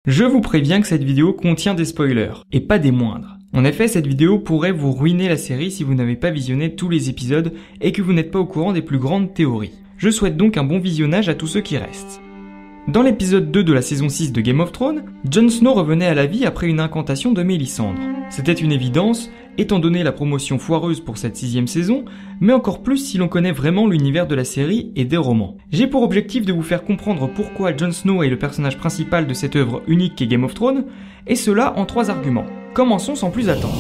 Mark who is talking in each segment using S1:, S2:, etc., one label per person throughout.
S1: Je vous préviens que cette vidéo contient des spoilers, et pas des moindres. En effet, cette vidéo pourrait vous ruiner la série si vous n'avez pas visionné tous les épisodes et que vous n'êtes pas au courant des plus grandes théories. Je souhaite donc un bon visionnage à tous ceux qui restent. Dans l'épisode 2 de la saison 6 de Game of Thrones, Jon Snow revenait à la vie après une incantation de Mélisandre. C'était une évidence, étant donné la promotion foireuse pour cette 6ème saison, mais encore plus si l'on connaît vraiment l'univers de la série et des romans. J'ai pour objectif de vous faire comprendre pourquoi Jon Snow est le personnage principal de cette œuvre unique qu'est Game of Thrones, et cela en 3 arguments. Commençons sans plus attendre.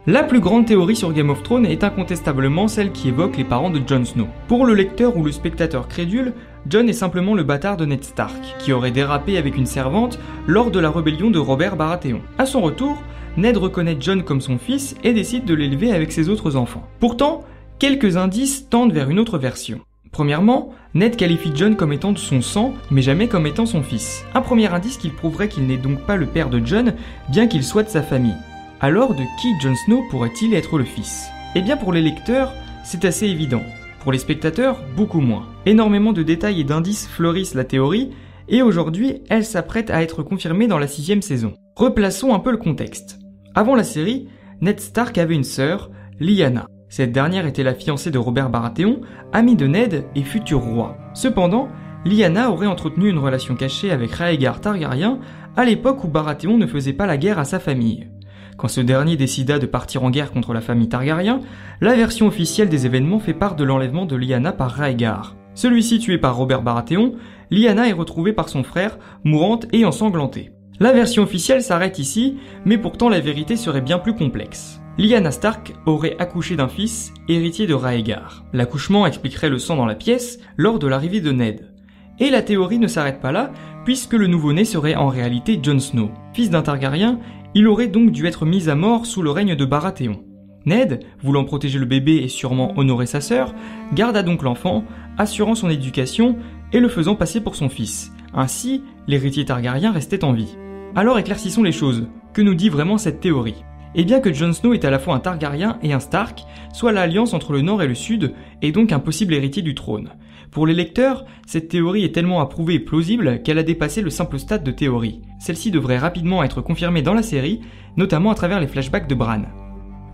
S1: La plus grande théorie sur Game of Thrones est incontestablement celle qui évoque les parents de Jon Snow. Pour le lecteur ou le spectateur crédule, Jon est simplement le bâtard de Ned Stark, qui aurait dérapé avec une servante lors de la rébellion de Robert Baratheon. À son retour, Ned reconnaît Jon comme son fils et décide de l'élever avec ses autres enfants. Pourtant, quelques indices tendent vers une autre version. Premièrement, Ned qualifie Jon comme étant de son sang, mais jamais comme étant son fils. Un premier indice qui prouverait qu'il n'est donc pas le père de Jon, bien qu'il soit de sa famille. Alors de qui Jon Snow pourrait-il être le fils? Eh bien pour les lecteurs, c'est assez évident. Pour les spectateurs, beaucoup moins. Énormément de détails et d'indices fleurissent la théorie, et aujourd'hui, elle s'apprête à être confirmée dans la 6ème saison. Replaçons un peu le contexte. Avant la série, Ned Stark avait une sœur, Lyanna. Cette dernière était la fiancée de Robert Baratheon, ami de Ned et futur roi. Cependant, Lyanna aurait entretenu une relation cachée avec Rhaegar Targaryen à l'époque où Baratheon ne faisait pas la guerre à sa famille. Quand ce dernier décida de partir en guerre contre la famille Targaryen, la version officielle des événements fait part de l'enlèvement de Lyanna par Rhaegar. Celui-ci tué par Robert Baratheon, Lyanna est retrouvée par son frère, mourante et ensanglantée. La version officielle s'arrête ici, mais pourtant la vérité serait bien plus complexe. Lyanna Stark aurait accouché d'un fils, héritier de Rhaegar. L'accouchement expliquerait le sang dans la pièce lors de l'arrivée de Ned. Et la théorie ne s'arrête pas là, puisque le nouveau-né serait en réalité Jon Snow. Fils d'un Targaryen, il aurait donc dû être mis à mort sous le règne de Baratheon. Ned, voulant protéger le bébé et sûrement honorer sa sœur, garda donc l'enfant, assurant son éducation et le faisant passer pour son fils. Ainsi, l'héritier Targaryen restait en vie. Alors éclaircissons les choses. Que nous dit vraiment cette théorie? Eh bien que Jon Snow est à la fois un Targaryen et un Stark, soit l'alliance entre le Nord et le Sud, et donc un possible héritier du trône. Pour les lecteurs, cette théorie est tellement approuvée et plausible qu'elle a dépassé le simple stade de théorie. Celle-ci devrait rapidement être confirmée dans la série, notamment à travers les flashbacks de Bran.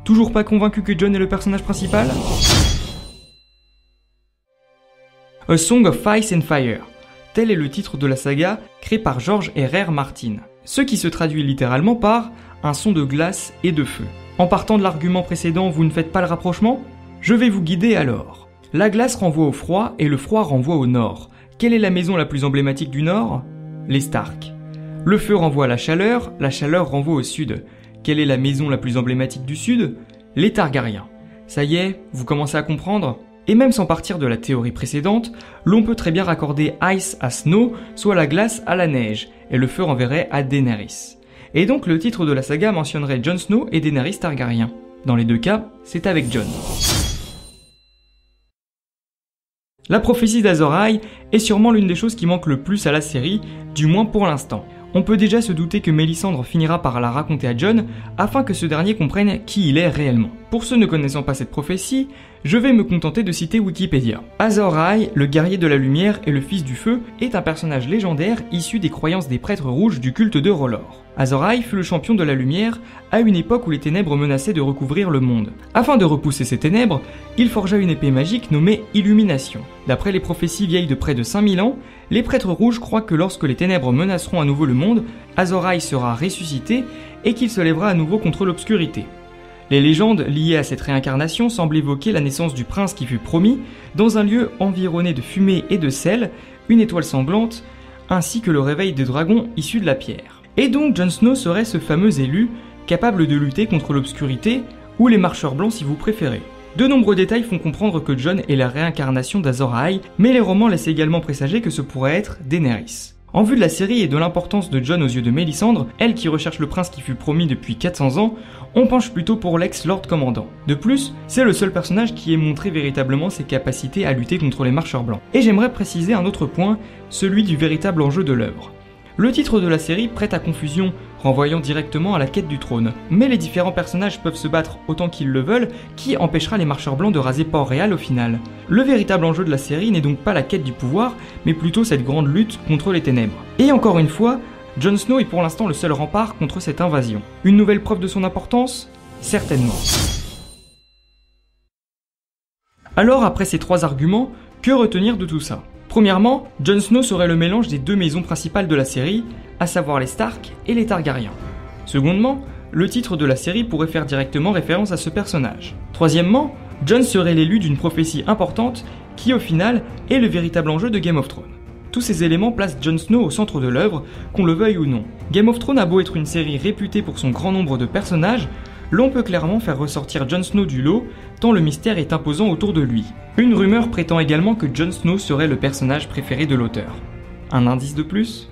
S1: Toujours pas convaincu que Jon est le personnage principal? A Song of Ice and Fire. Tel est le titre de la saga créée par George R.R. Martin, ce qui se traduit littéralement par un son de glace et de feu. En partant de l'argument précédent, vous ne faites pas le rapprochement? Je vais vous guider alors. La glace renvoie au froid et le froid renvoie au nord. Quelle est la maison la plus emblématique du nord? Les Stark. Le feu renvoie à la chaleur renvoie au sud. Quelle est la maison la plus emblématique du sud? Les Targaryens. Ça y est, vous commencez à comprendre? Et même sans partir de la théorie précédente, l'on peut très bien raccorder Ice à Snow, soit la glace à la neige, et le feu renverrait à Daenerys. Et donc le titre de la saga mentionnerait Jon Snow et Daenerys Targaryen. Dans les deux cas, c'est avec Jon. La prophétie d'Azor Ahai est sûrement l'une des choses qui manquent le plus à la série, du moins pour l'instant. On peut déjà se douter que Mélisandre finira par la raconter à Jon afin que ce dernier comprenne qui il est réellement. Pour ceux ne connaissant pas cette prophétie, je vais me contenter de citer Wikipédia. Azor Ahai, le guerrier de la lumière et le fils du feu, est un personnage légendaire issu des croyances des prêtres rouges du culte de R'hllor. Azor Ahai fut le champion de la lumière à une époque où les ténèbres menaçaient de recouvrir le monde. Afin de repousser ces ténèbres, il forgea une épée magique nommée Illumination. D'après les prophéties vieilles de près de 5000 ans, les prêtres rouges croient que lorsque les ténèbres menaceront à nouveau le monde, Azor Ahai sera ressuscité et qu'il se lèvera à nouveau contre l'obscurité. Les légendes liées à cette réincarnation semblent évoquer la naissance du prince qui fut promis dans un lieu environné de fumée et de sel, une étoile sanglante, ainsi que le réveil des dragons issus de la pierre. Et donc Jon Snow serait ce fameux élu, capable de lutter contre l'obscurité, ou les marcheurs blancs si vous préférez. De nombreux détails font comprendre que Jon est la réincarnation d'Azor Ahai, mais les romans laissent également présager que ce pourrait être Daenerys. En vue de la série et de l'importance de Jon aux yeux de Mélisandre, elle qui recherche le prince qui fut promis depuis 400 ans, on penche plutôt pour l'ex-Lord Commandant. De plus, c'est le seul personnage qui ait montré véritablement ses capacités à lutter contre les marcheurs blancs. Et j'aimerais préciser un autre point, celui du véritable enjeu de l'œuvre. Le titre de la série prête à confusion, renvoyant directement à la quête du trône. Mais les différents personnages peuvent se battre autant qu'ils le veulent, qui empêchera les marcheurs blancs de raser Port-Réal au final. Le véritable enjeu de la série n'est donc pas la quête du pouvoir, mais plutôt cette grande lutte contre les ténèbres. Et encore une fois, Jon Snow est pour l'instant le seul rempart contre cette invasion. Une nouvelle preuve de son importance ? Certainement. Alors, après ces 3 arguments, que retenir de tout ça ? Premièrement, Jon Snow serait le mélange des 2 maisons principales de la série, à savoir les Stark et les Targaryens. Secondement, le titre de la série pourrait faire directement référence à ce personnage. Troisièmement, Jon serait l'élu d'une prophétie importante qui, au final, est le véritable enjeu de Game of Thrones. Tous ces éléments placent Jon Snow au centre de l'œuvre, qu'on le veuille ou non. Game of Thrones a beau être une série réputée pour son grand nombre de personnages, l'on peut clairement faire ressortir Jon Snow du lot, tant le mystère est imposant autour de lui. Une rumeur prétend également que Jon Snow serait le personnage préféré de l'auteur. Un indice de plus ?